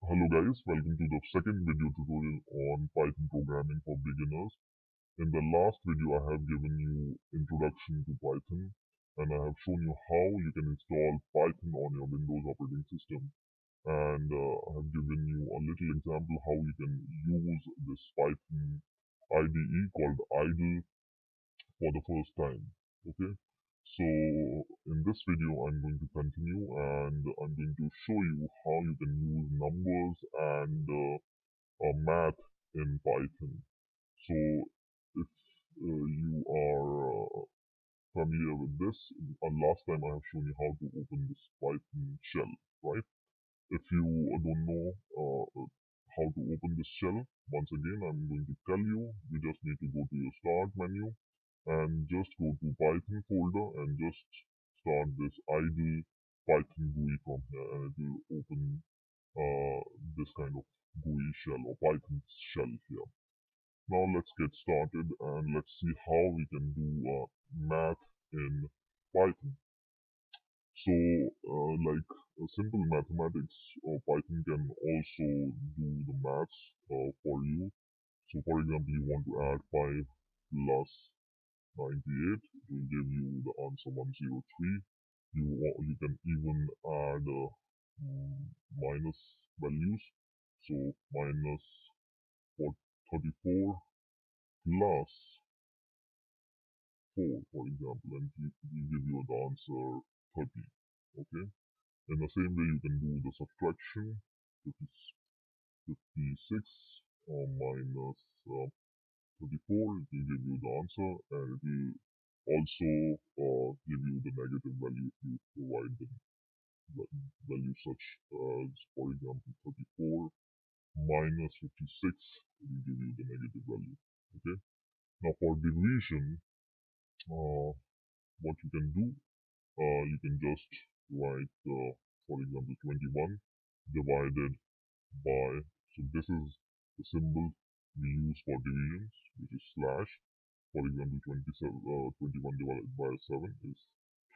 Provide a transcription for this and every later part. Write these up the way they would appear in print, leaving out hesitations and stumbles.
Hello guys, welcome to the second video tutorial on Python programming for beginners. In the last video I have given you introduction to Python and I have shown you how you can install Python on your Windows operating system, and I have given you a little example how you can use this Python IDE called idle for the first time. Okay, so in this video I'm going to continue and I'm going to show you how you can use numbers and math in Python. So if you are familiar with this, last time I have shown you how to open this Python shell, right? If you don't know how to open this shell, once again I'm going to tell you. You just need to go to your start menu and just go to Python folder and just start this idle Python GUI from here, and it will open this kind of GUI shell or Python shell here. Now let's get started and let's see how we can do math in Python. So like simple mathematics, Python can also do the maths for you. So for example, you want to add 5 plus 98, it will give you the answer 103. You can even add minus values. So minus 34 plus 4, for example, and he give you the answer 30. Okay. In the same way, you can do the subtraction. 50, 56 minus 34, it will give you the answer, and it will also give you the negative value if you provide the value such as, for example, 34 minus 56, it will give you the negative value. Okay. Now for division, what you can do, you can just write, for example, 21 divided by, so this is the symbol we use for divisions, which is slash. For example, 21 divided by 7 is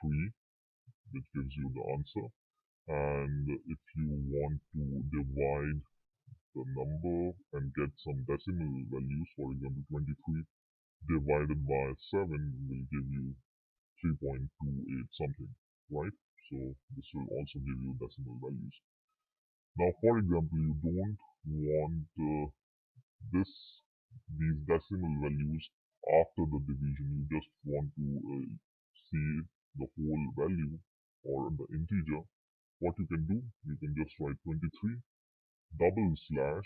3, which gives you the answer. And if you want to divide the number and get some decimal values, for example, 23 divided by 7 will give you 3.28 something, right? So this will also give you decimal values. Now, for example, you don't want this these decimal values after the division. You just want to see the whole value or the integer. What you can do, you can just write 23 double slash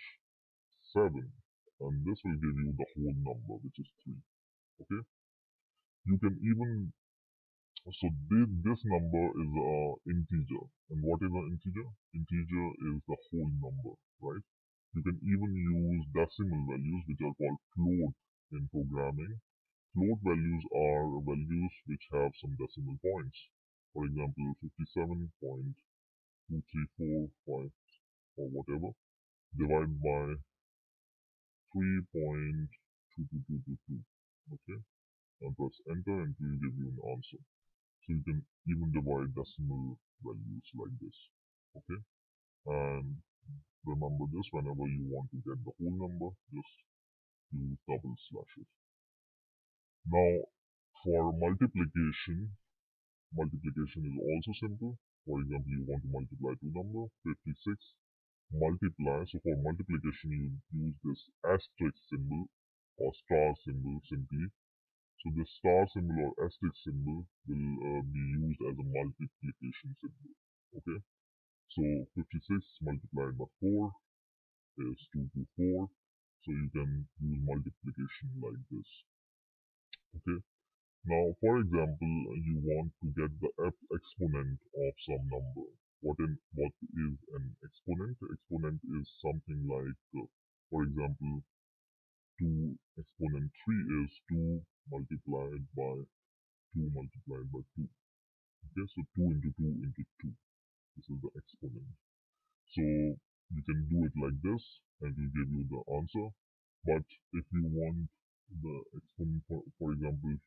7, and this will give you the whole number, which is 3. Okay. You can even, so this number is a integer. And what is an integer? Integer is the whole number, right? You can even use decimal values, which are called float in programming. Float values are values which have some decimal points. For example, 57.2345 or whatever, divided by 3.22222. Okay, and press enter and it will give you an answer. So you can even divide decimal values like this. Okay, and remember this, whenever you want to get the whole number, just use double slashes. Now for multiplication is also simple. For example, you want to multiply two numbers, 56 multiply. So for multiplication you use this asterisk symbol or star symbol simply. So the star symbol or asterisk symbol will be used as a multiplication symbol. Okay. So 56 multiplied by 4 is 224. So you can use multiplication like this. Okay. Now, for example, you want to get the exponent of some number. What is an exponent? Exponent is something like, for example, 2 exponent 3 is 2 multiplied by 2 multiplied by 2. Okay, so 2 into 2 into 2. This is the exponent. So you can do it like this and it will give you the answer. But if you want the exponent, for example,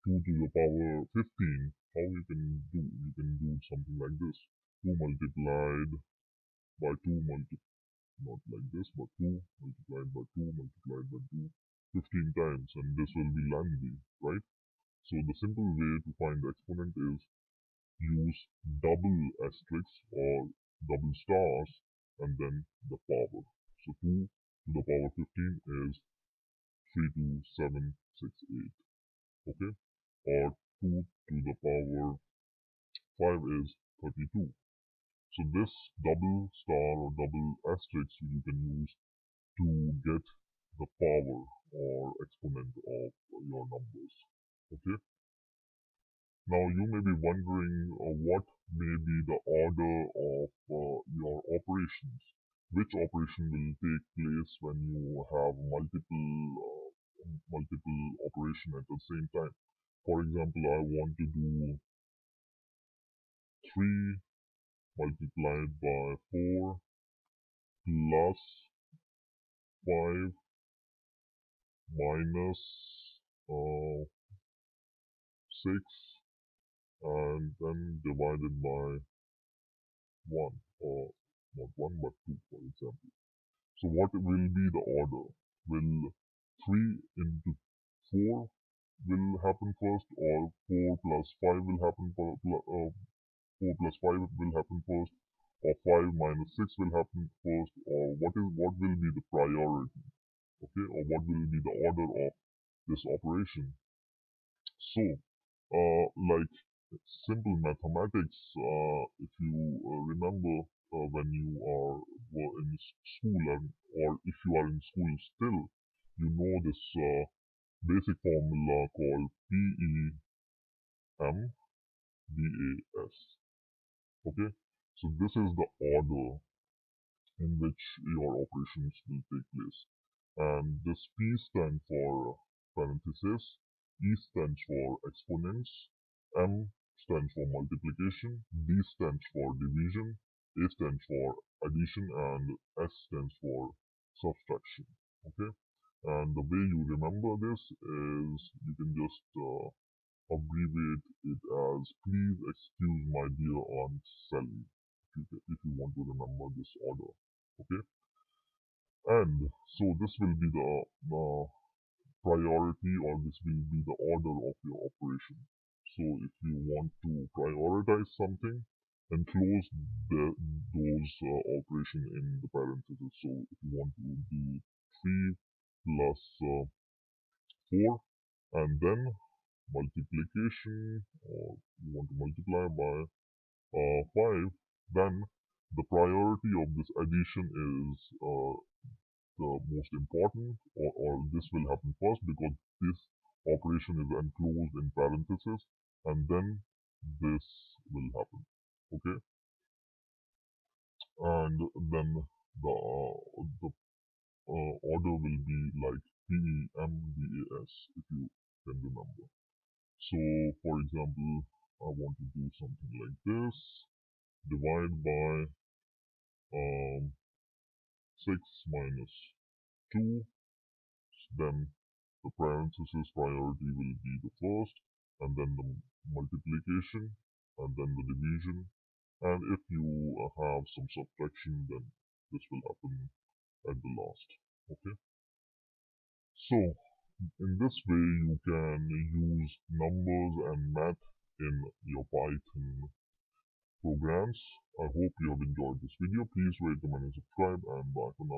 2 to the power 15, how you can do? You can do something like this. 2 multiplied by 2 not like this, but 2 multiplied by 2 multiplied by 2 15 times, and this will be lengthy, right? So the simple way to find the exponent is use double asterisks or double stars and then the power. So 2 to the power 15 is 32768, okay? Or 2 to the power 5 is 32. So this double star or double asterisk you can use to get the power or exponent of your numbers, okay? Now you may be wondering what may be the order of your operations. Which operation will take place when you have multiple operation at the same time? For example, I want to do 3 multiplied by 4 plus 5 minus 6 and then divided by 1, or not 1 but 2, for example. So what will be the order? Will 3 into 4 will happen first, or 4 plus 5 will happen 4 plus 5 will happen first, or 5 minus 6 will happen first, or what will be the priority, okay, or what will be the order of this operation? So like simple mathematics, if you remember when you were in school, or if you are in school still, you know this basic formula called PEMDAS. Okay, so this is the order in which your operations will take place. And this P stands for parenthesis, E stands for exponents, M stands for multiplication, D stands for division, A stands for addition, and S stands for subtraction. Okay, and the way you remember this is you can just abbreviate it as "Please excuse my dear Aunt Sally" if you want to remember this order. Okay, and so this will be the priority, or this will be the order of your operation. So if you want to prioritize something, enclose those operation in the parentheses. So if you want to do 3 plus 4 and then multiplication, or you want to multiply by 5, then the priority of this addition is the most important, or this will happen first because this operation is enclosed in parentheses, and then this will happen, okay? And then the order will be like PEMDAS, if you can remember. So for example, I want to do something like this: divide by 6 minus 2, then the parenthesis priority will be the first, and then the multiplication, and then the division, and if you have some subtraction, then this will happen at the last. Okay, so in this way you can use numbers and math in your Python programs. I hope you have enjoyed this video. Please rate, comment, and subscribe, and bye for now.